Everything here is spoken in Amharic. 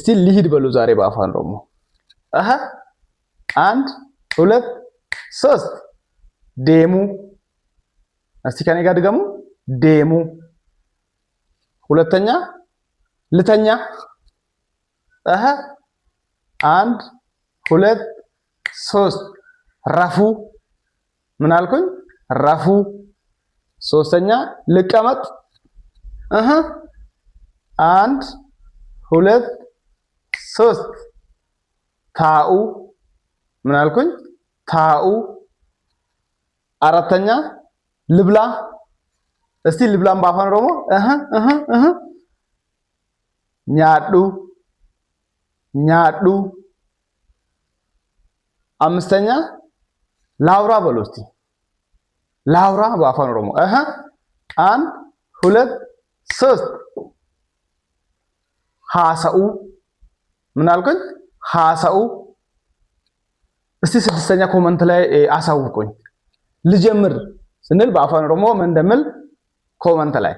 እስቲ ልሂድ በሉ ዛሬ በአፋን ኦሮሞ አሃ 1 2 3 ዴሙ እስቲ ከኔ ጋር ድገሙ ዴሙ ሁለተኛ ልተኛ አሃ 1 2 3 ረፉ ምን አልኩኝ ረፉ ሶስተኛ ልቀመጥ አሃ 1 2 3 ታኡ ምን አልኩኝ ታኡ አራተኛ ልብላ እስቲ ልብላም በአፋን ኦሮሞ ኛዱ ኛዱ አምስተኛ ላውራ በሉ እስቲ ላውራ በአፋን ኦሮሞ 1 2 3 ሃሰኡ ምን አልኩኝ ሃሰኡ እስቲ ስድስተኛ ኮሜንት ላይ አሳውቁኝ ልጀምር ስንል በአፋን ኦሮሞ ምን እንደምል ኮሜንት ላይ